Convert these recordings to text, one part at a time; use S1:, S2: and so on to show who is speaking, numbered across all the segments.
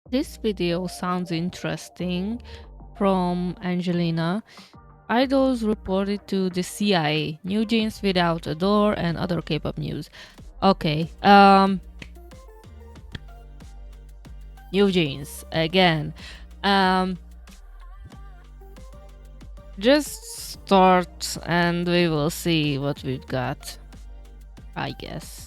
S1: This video sounds interesting from Angelina. Idols reported to the CIA. NewJeanZ without a door and other K-pop news. Okay, NewJeanZ again. Um, just start and we will see what we've got, I guess.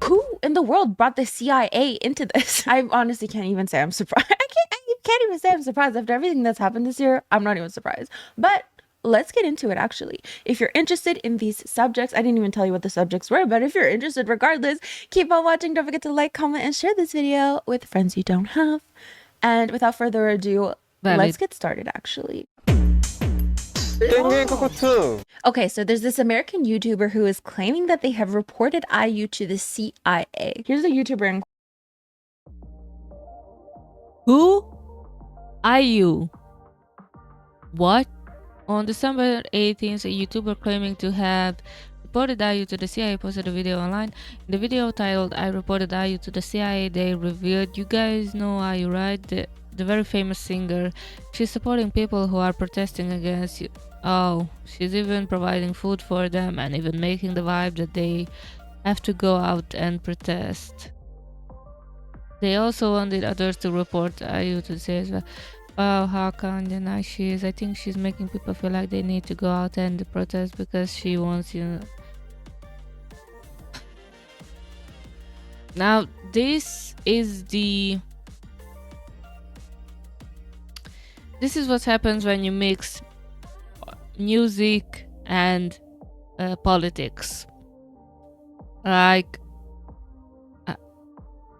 S2: Who in the world brought the CIA into this? I honestly can't even say I'm surprised. I can't even say I'm surprised after everything that's happened this year. I'm not even surprised. But let's get into it actually. If you're interested in these subjects, I didn't even tell you what the subjects were, but if you're interested regardless, keep on watching. Don't forget to like, comment, and share this video with friends you don't have. And without further ado, let's get started actually. Okay, so there's this American YouTuber who is claiming that they have reported IU to the CIA. Here's a YouTuber in
S1: Who? IU. What? On December 18th, a YouTuber claiming to have reported IU to the CIA posted a video online. In the video titled "I reported IU to the CIA," they revealed, you guys know IU, right? The very famous singer. She's supporting people who are protesting against you. Oh, she's even providing food for them and even making the vibe that they have to go out and protest. They also wanted others to report IU to the CIA as well. Wow, how kind and nice she is. I think she's making people feel like they need to go out and protest because she wants you. Now, this is what happens when you mix music and politics. Like,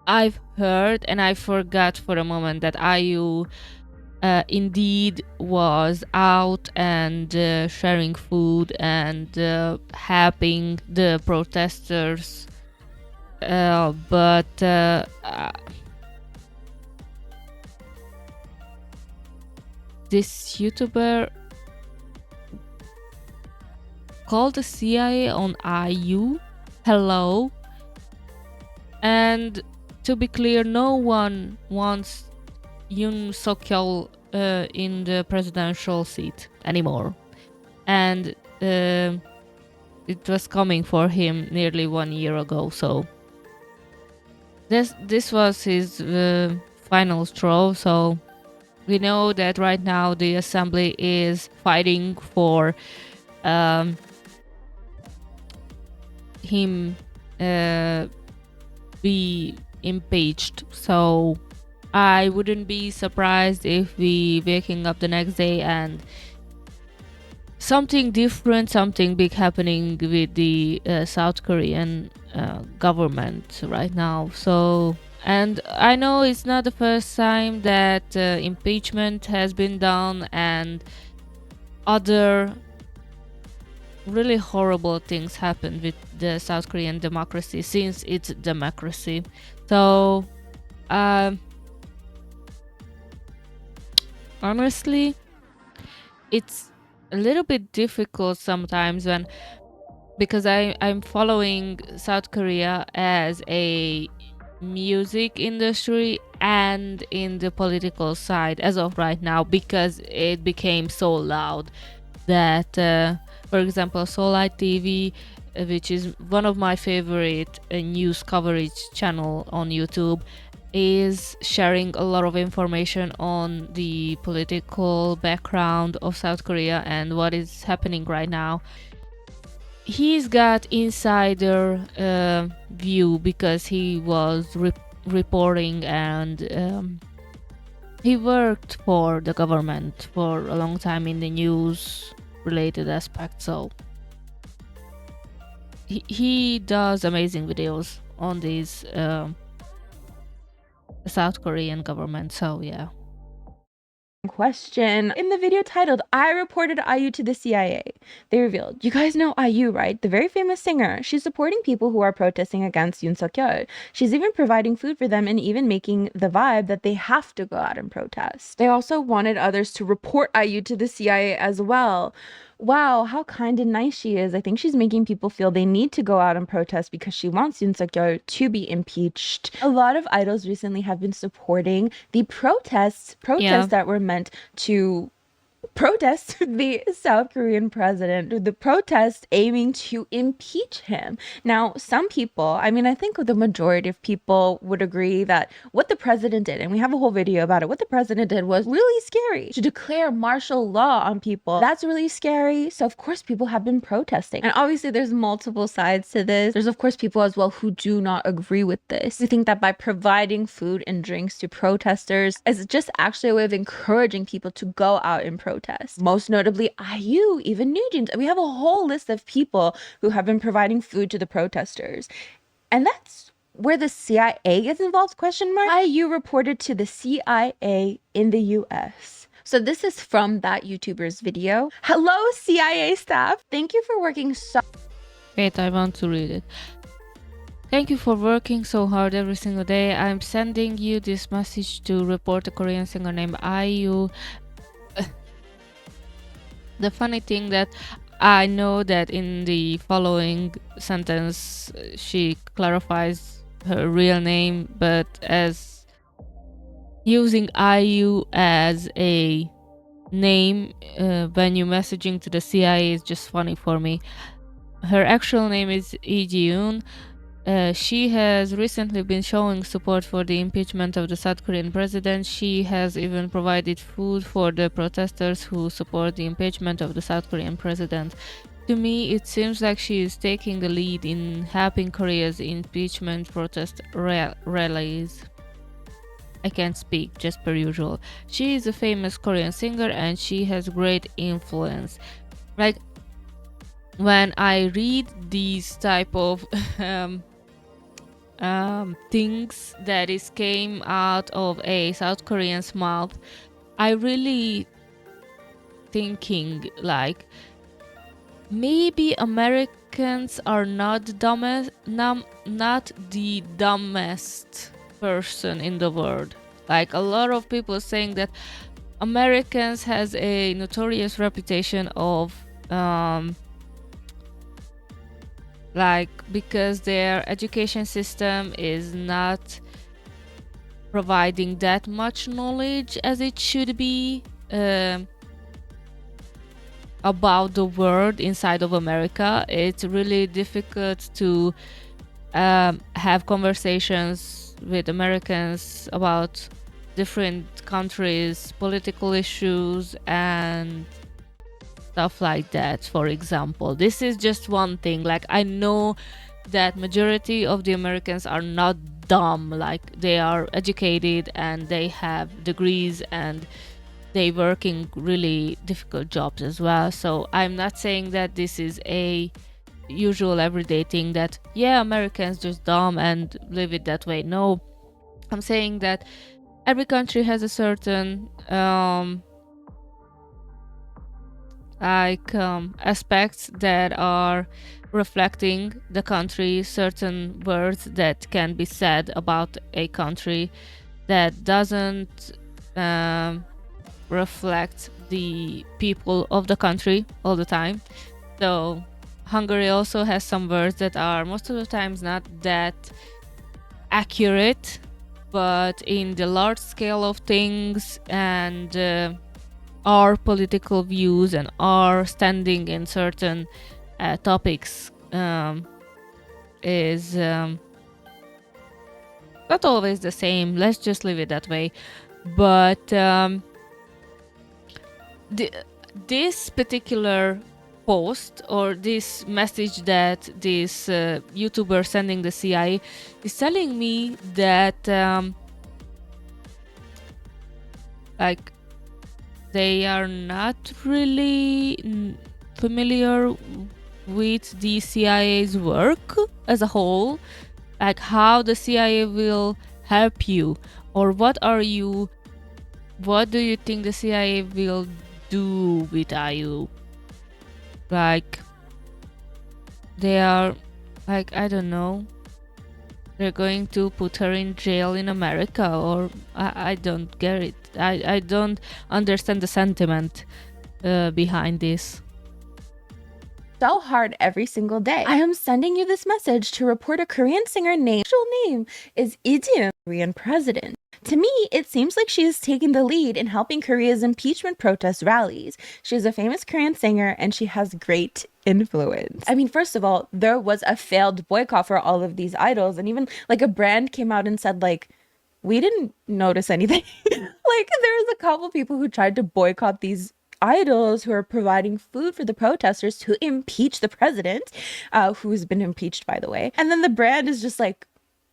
S1: I've heard and I forgot for a moment that IU indeed was out and sharing food and helping the protesters, but this YouTuber called the CIA on IU. Hello. And to be clear, no one wants Yoon Suk-yeol in the presidential seat anymore, and it was coming for him nearly 1 year ago. So this was his final straw. So we know that right now the assembly is fighting for him be impeached. So I wouldn't be surprised if we waking up the next day and something different, something big happening with the South Korean government right now. So, and I know it's not the first time that impeachment has been done and other really horrible things happened with the South Korean democracy since it's democracy. So honestly, it's a little bit difficult sometimes because I'm following South Korea as a music industry and in the political side as of right now, because it became so loud that for example, Soulite TV, which is one of my favorite news coverage channel on YouTube, is sharing a lot of information on the political background of South Korea and what is happening right now. He's got insider view because he was reporting and he worked for the government for a long time in the news related aspect. So he does amazing videos on these South Korean government. So yeah.
S2: Question in the video titled "I reported IU to the CIA." They revealed, you guys know IU, right? The very famous singer. She's supporting people who are protesting against Yoon Suk-yeol. She's even providing food for them and even making the vibe that they have to go out and protest. They also wanted others to report IU to the CIA as well, Wow, how kind and nice she is. I think she's making people feel they need to go out and protest because she wants Yoon Suk Yeol to be impeached. A lot of idols recently have been supporting the protests
S1: Yeah.
S2: that were meant to protest the South Korean president, the protest aiming to impeach him. Now, some people, I mean, I think the majority of people would agree that what the president did, and we have a whole video about it, what the president did was really scary. To declare martial law on people, that's really scary. So, of course, people have been protesting. And obviously, there's multiple sides to this. There's, of course, people as well who do not agree with this. We think that by providing food and drinks to protesters is just actually a way of encouraging people to go out and protest. Most notably, IU, even NewJeanZ. We have a whole list of people who have been providing food to the protesters. And that's where the CIA gets involved, question mark. IU reported to the CIA in the US. So this is from that YouTuber's video. Hello, CIA staff. Thank you for working so...
S1: Wait, I want to read it. Thank you for working so hard every single day. I'm sending you this message to report a Korean singer named IU. The funny thing that I know that in the following sentence she clarifies her real name, but as using IU as a name when you messaging to the CIA is just funny for me. Her actual name is Lee Ji-yoon. She has recently been showing support for the impeachment of the South Korean president. She has even provided food for the protesters who support the impeachment of the South Korean president. To me, it seems like she is taking the lead in helping Korea's impeachment protest rallies. I can't speak, just per usual. She is a famous Korean singer and she has great influence. Like, when I read these type of things that is came out of a South Korean's mouth, I really thinking like maybe Americans are not not the dumbest person in the world. Like a lot of people saying that Americans has a notorious reputation of like because their education system is not providing that much knowledge as it should be about the world inside of America. It's really difficult to have conversations with Americans about different countries, political issues, and stuff like that. For example, this is just one thing. Like, I know that majority of the Americans are not dumb, like they are educated and they have degrees and they work in really difficult jobs as well. So I'm not saying that this is a usual everyday thing that yeah, Americans just dumb and live it that way. No, I'm saying that every country has a certain aspects that are reflecting the country, certain words that can be said about a country that doesn't reflect the people of the country all the time. So Hungary also has some words that are most of the times not that accurate, but in the large scale of things and our political views and our standing in certain topics is not always the same. Let's just leave it that way. But this particular post or this message that this YouTuber sending the CIA is telling me that like they are not really familiar with the CIA's work as a whole, like how the CIA will help you, or what do you think the CIA will do with IU? Like they are like, I don't know, they're going to put her in jail in America, or I don't get it. I don't understand the sentiment behind this.
S2: so hard every single day. I am sending you this message to report a Korean singer named, actual name is NewJeanZ, Korean president. To me, it seems like she is taking the lead in helping Korea's impeachment protest rallies. She is a famous Korean singer and she has great influence. I mean, first of all, there was a failed boycott for all of these idols, and even like a brand came out and said like, we didn't notice anything. Like there was a couple people who tried to boycott these idols who are providing food for the protesters to impeach the president, who's been impeached, by the way. And then the brand is just like,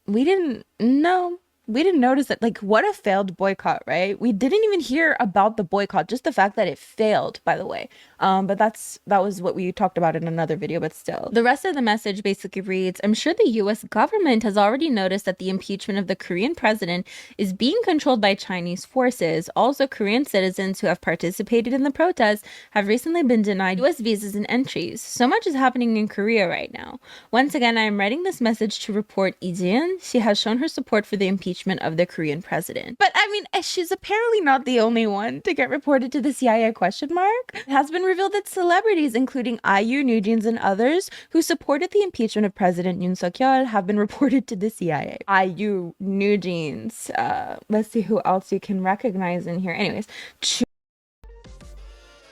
S2: we didn't know. We didn't notice it. Like, what a failed boycott, right? We didn't even hear about the boycott, just the fact that it failed, by the way. But that was what we talked about in another video, but still. The rest of the message basically reads, I'm sure the US government has already noticed that the impeachment of the Korean president is being controlled by Chinese forces. Also, Korean citizens who have participated in the protests have recently been denied US visas and entries. So much is happening in Korea right now. Once again, I am writing this message to report NewJeanZ. She has shown her support for the impeachment of the Korean president. But I mean, she's apparently not the only one to get reported to the CIA, question mark. It has been revealed that celebrities, including IU, NewJeanZ, and others who supported the impeachment of President Yoon Suk-yeol have been reported to the CIA. IU, NewJeanZ, let's see who else you can recognize in here. Anyways,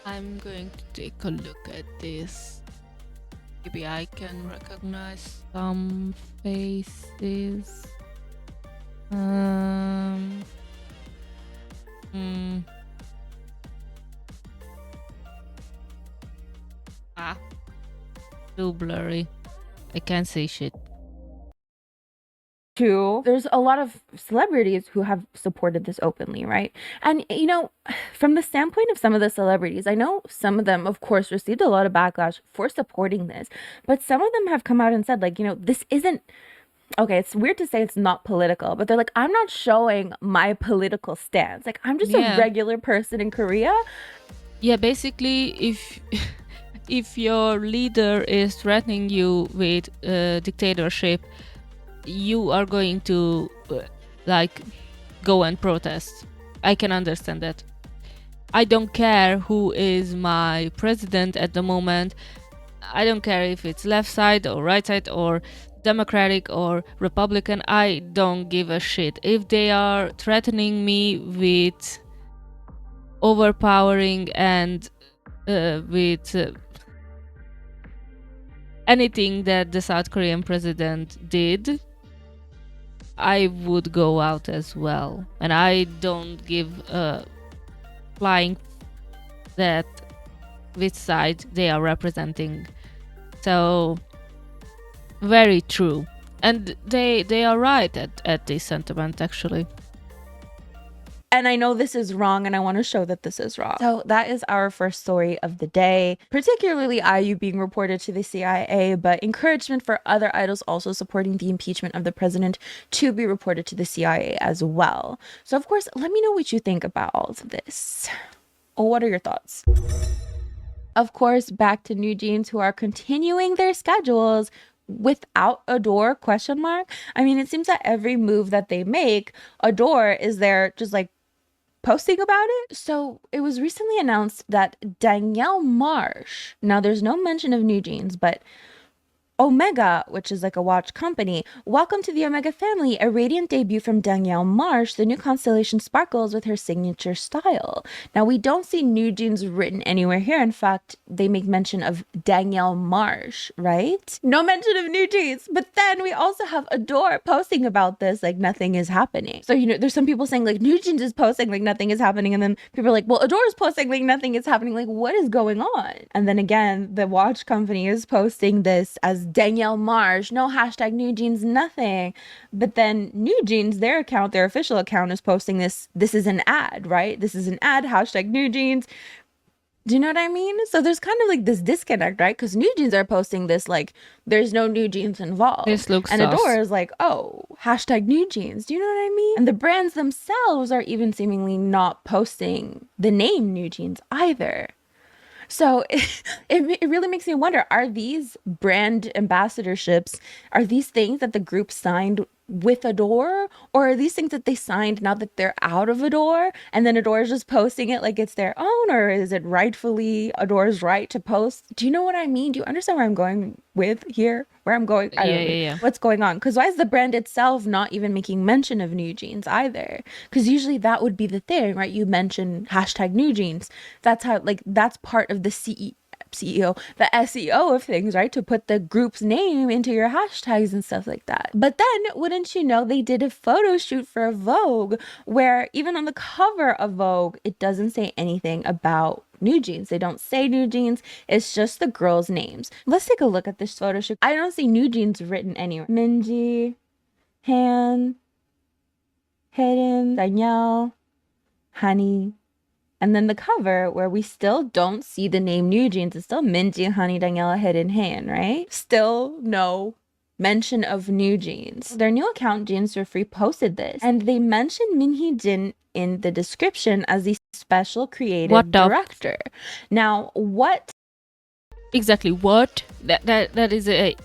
S1: I'm going to take a look at this. Maybe I can recognize some faces. Too blurry. I can't see shit.
S2: There's a lot of celebrities who have supported this openly, right? And you know, from the standpoint of some of the celebrities, I know some of them, of course, received a lot of backlash for supporting this, but some of them have come out and said, like, you know, this isn't okay, it's weird to say it's not political, but they're like, I'm not showing my political stance. Like, I'm just a regular person in Korea.
S1: Yeah, basically, if your leader is threatening you with dictatorship, you are going to like go and protest. I can understand that. I don't care who is my president at the moment. I don't care if it's left side or right side or Democratic or Republican. I don't give a shit. If they are threatening me with overpowering and with anything that the South Korean president did, I would go out as well. And I don't give a flying that which side they are representing. So very true. And they are right at this sentiment, actually.
S2: And I know this is wrong, and I want to show that this is wrong. So that is our first story of the day, particularly IU being reported to the CIA, but encouragement for other idols also supporting the impeachment of the president to be reported to the CIA as well. So of course, let me know what you think about all of this. What are your thoughts? Of course, back to NewJeanZ, who are continuing their schedules without Adore, question mark. I mean, it seems that every move that they make, Adore is there just like posting about it. So it was recently announced that Danielle Marsh, now there's no mention of NewJeanZ, but Omega, which is like a watch company. Welcome to the Omega family, a radiant debut from Danielle Marsh. The new constellation sparkles with her signature style. Now, we don't see NewJeanZ written anywhere here. In fact, they make mention of Danielle Marsh, right? No mention of NewJeanZ. But then we also have Adore posting about this like nothing is happening. So, you know, there's some people saying like NewJeanZ is posting like nothing is happening. And then people are like, well, Adore is posting like nothing is happening. Like, what is going on? And then again, the watch company is posting this as Danielle Marsh, no hashtag NewJeanZ, nothing. But then NewJeanZ, their account, their official account, is posting this. This is an ad, right? This is an ad, hashtag NewJeanZ. Do you know what I mean? So there's kind of like this disconnect, right? Because NewJeanZ are posting this like there's no NewJeanZ involved.
S1: This looks
S2: and
S1: sus.
S2: Adore is like, oh, hashtag NewJeanZ. Do you know what I mean? And the brands themselves are even seemingly not posting the name NewJeanZ either. So it really makes me wonder, are these brand ambassadorships, are these things that the group signed with Adore, or are these things that they signed now that they're out of Adore, and then Adore is just posting it like it's their own, or is it rightfully Adore's right to post? Do you know what I mean? Do you understand where I'm going with here? Where I'm going? I
S1: Yeah,
S2: don't know.
S1: yeah, yeah.
S2: What's going on? Because why is the brand itself not even making mention of NewJeanz either? Because usually that would be the thing, right? You mention hashtag NewJeanz. That's how, like, that's part of the CEO, the SEO of things, right? To put the group's name into your hashtags and stuff like that. But then, wouldn't you know, they did a photo shoot for Vogue where even on the cover of Vogue, it doesn't say anything about NewJeanz. They don't say NewJeanz. It's just the girls' names. Let's take a look at this photo shoot. I don't see NewJeanz written anywhere. Minji, Han, Hidden, Danielle, Honey. And then the cover, where we still don't see the name NewJeanz, it's still Minji, Honey, Daniela, Head in Hand, right? Still no mention of NewJeanz. Their new account, Jeans for Free, posted this, and they mentioned Minhee Jin in the description as the special creative director. Now, what?
S1: Exactly, what? That is a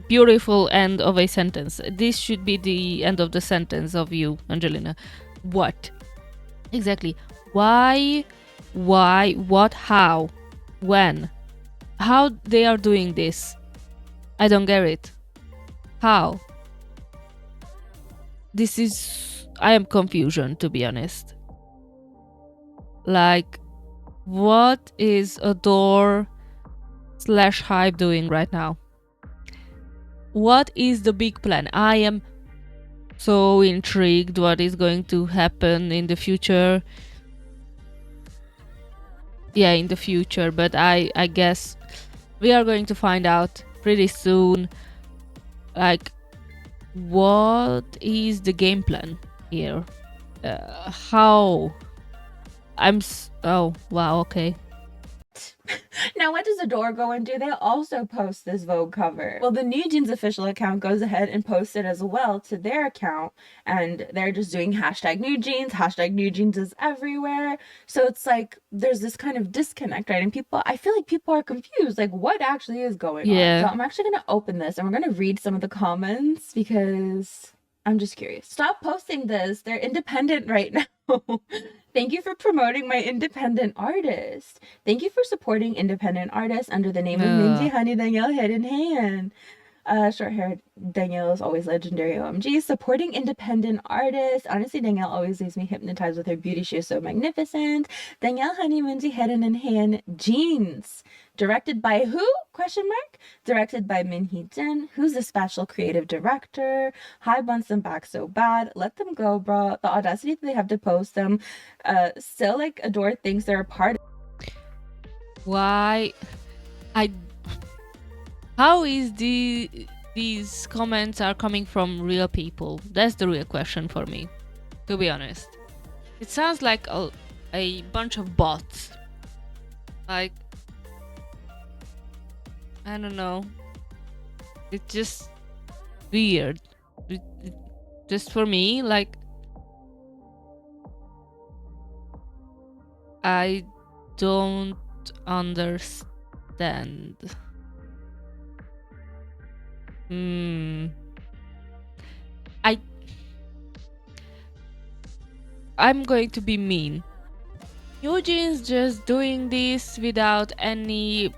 S1: beautiful end of a sentence. This should be the end of the sentence of you, Angelina. What? Exactly. Why, what, how, when, how they are doing this? I don't get it. How? This is, I am confusion, to be honest. Like, what is Adore / Hype doing right now? What is the big plan? I am so intrigued what is going to happen in the future. Yeah, in the future, but I guess we are going to find out pretty soon, like, what is the game plan here? How? Oh, wow, okay.
S2: Now, what does Adore go and do? They also post this Vogue cover. Well, the NewJeanZ official account goes ahead and posts it as well to their account, and they're just doing hashtag NewJeanZ. Hashtag NewJeanZ is everywhere. So it's like there's this kind of disconnect, right? And I feel like people are confused, like what actually is going on? So I'm actually gonna open this and we're gonna read some of the comments because I'm just curious. Stop posting this. They're independent right now. Thank you for promoting my independent artist. Thank you for supporting independent artists under the name of Minji, Honey, Danielle, Head in Hand. Short hair Danielle is always legendary. OMG. Supporting independent artists. Honestly, Danielle always leaves me hypnotized with her beauty. She is so magnificent. Danielle, Honey, Minji, Head in Hand. Jeans. Directed by who? Question mark. Directed by Minhee Jin, who's the special creative director. Hi, wants them back so bad. Let them go, bro. The audacity that they have to post them. Still, like, Adore thinks they're a part.
S1: Why? How is these comments are coming from real people? That's the real question for me, to be honest. It sounds like a bunch of bots. Like, I don't know. It's just weird. Just for me, like, I don't understand. I'm going to be mean. NewJeanZ just doing this without any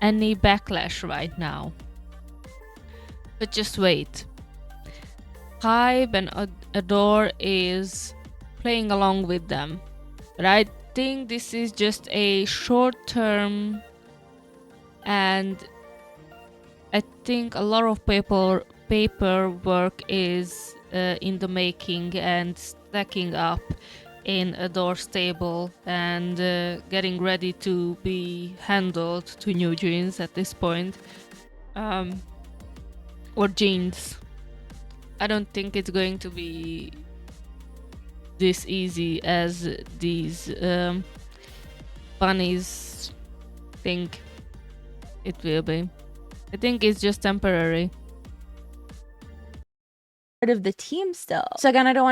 S1: any backlash right now. But just wait. Hype and Adore is playing along with them. But I think this is just a short term, and I think a lot of paperwork is in the making and stacking up in Adore's table and getting ready to be handled to NewJeanZ at this point. Or jeans. I don't think it's going to be this easy as these bunnies think it will be. I think it's just temporary.
S2: of the team still. So again, I don't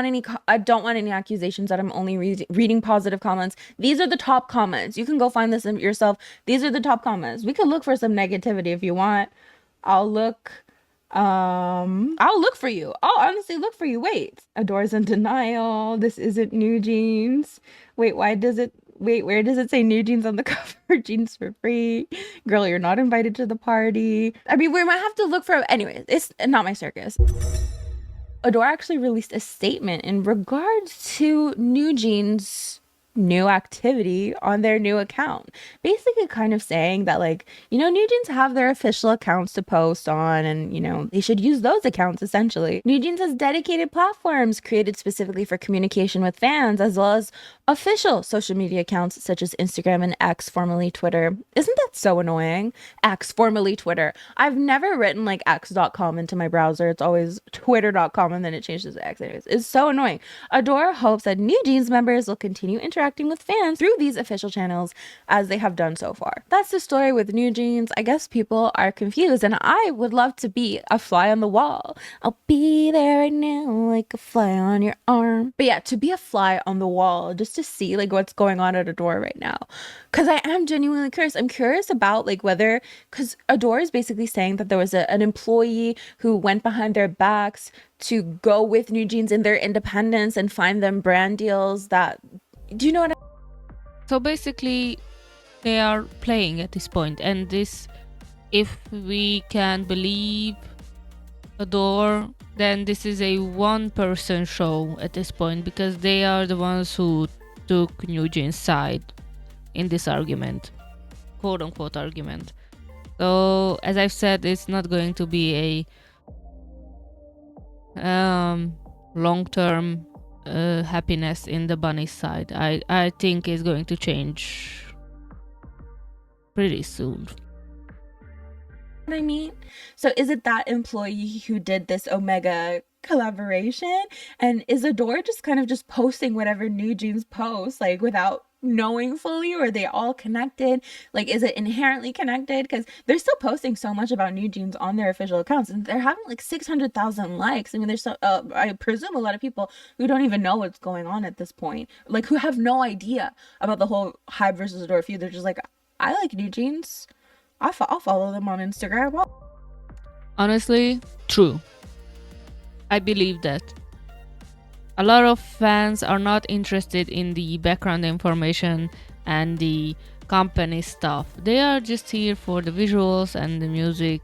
S2: want any accusations that I'm only reading positive comments. These are the top comments. You can go find this yourself. These are the top comments. We could look for some negativity if you want. I'll look for you. I'll honestly look for you. Wait. Adore's in denial. This isn't NewJeanZ. Wait, where does it say NewJeanZ on the cover? Jeans for free. Girl, you're not invited to the party. I mean, we might have to look for, anyways, it's not my circus. Adore actually released a statement in regards to NewJeanZ new activity on their new account, basically kind of saying that, like, you know, NewJeanZ have their official accounts to post on, and you know, they should use those accounts. Essentially, NewJeanZ has dedicated platforms created specifically for communication with fans, as well as official social media accounts such as Instagram and X, formerly Twitter. Isn't that so annoying? X, formerly Twitter. I've never written like x.com into my browser. It's always twitter.com and then it changes to X. Anyways, it's so annoying. Adore hopes that NewJeanZ members will continue interacting with fans through these official channels as they have done so far. That's the story with NewJeanZ. I guess people are confused, and I would love to be a fly on the wall. I'll be there right now like a fly on your arm. But yeah, to be a fly on the wall, just to see like what's going on at Adore right now, because I am genuinely curious. I'm curious about like whether, because Adore is basically saying that there was an employee who went behind their backs to go with NewJeanZ in their independence and find them brand deals that, do you know what I
S1: So basically, they are playing at this point, and this, if we can believe Adore, then this is a one-person show at this point, because they are the ones who took NewJean's side in this argument, quote-unquote argument. So, as I've said, it's not going to be a long-term happiness in the bunny side. I think it's going to change pretty soon.
S2: mean? So is it that employee who did this Omega collaboration, and is Adore just kind of just posting whatever NewJeanZ posts, like without knowing fully, or are they all connected? Like, is it inherently connected? Because they're still posting so much about NewJeanZ on their official accounts, and they're having like 600,000 likes. I mean, there's so I presume a lot of people who don't even know what's going on at this point, like who have no idea about the whole Hybe versus Adore feud. They're just like, I like NewJeanZ. I'll follow them on Instagram.
S1: Honestly, true. I believe that. A lot of fans are not interested in the background information and the company stuff. They are just here for the visuals and the music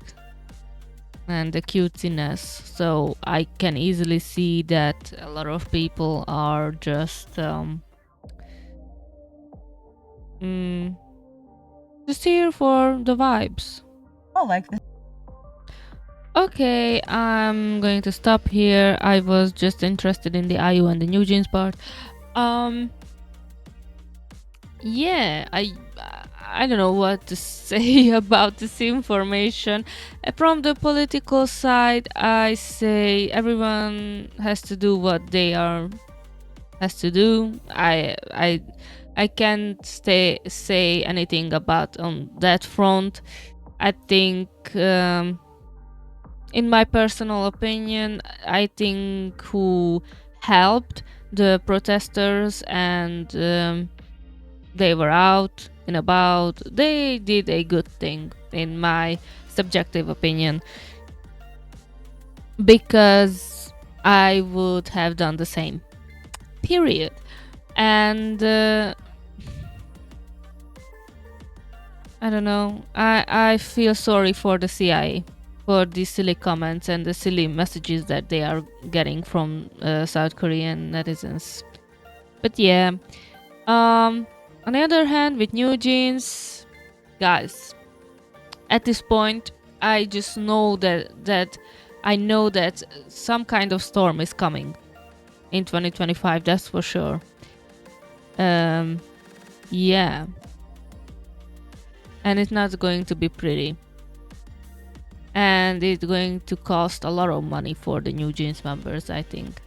S1: and the cutesiness. So I can easily see that a lot of people are just here for the vibes.
S2: Oh, like this.
S1: Okay, I'm going to stop here. I was just interested in the IU and the NewJeanZ part. Yeah, I don't know what to say about this information. From the political side, I say everyone has to do what they has to do. I can't say anything about on that front. I think, in my personal opinion, I think who helped the protesters and they were out and about, they did a good thing, in my subjective opinion, because I would have done the same. Period. And I don't know. I feel sorry for the CIA for these silly comments and the silly messages that they are getting from South Korean netizens. But yeah, on the other hand, with NewJeanZ, guys, at this point, I just know that I know that some kind of storm is coming in 2025. That's for sure. Yeah, and it's not going to be pretty. And it's going to cost a lot of money for the NewJeanZ members, I think.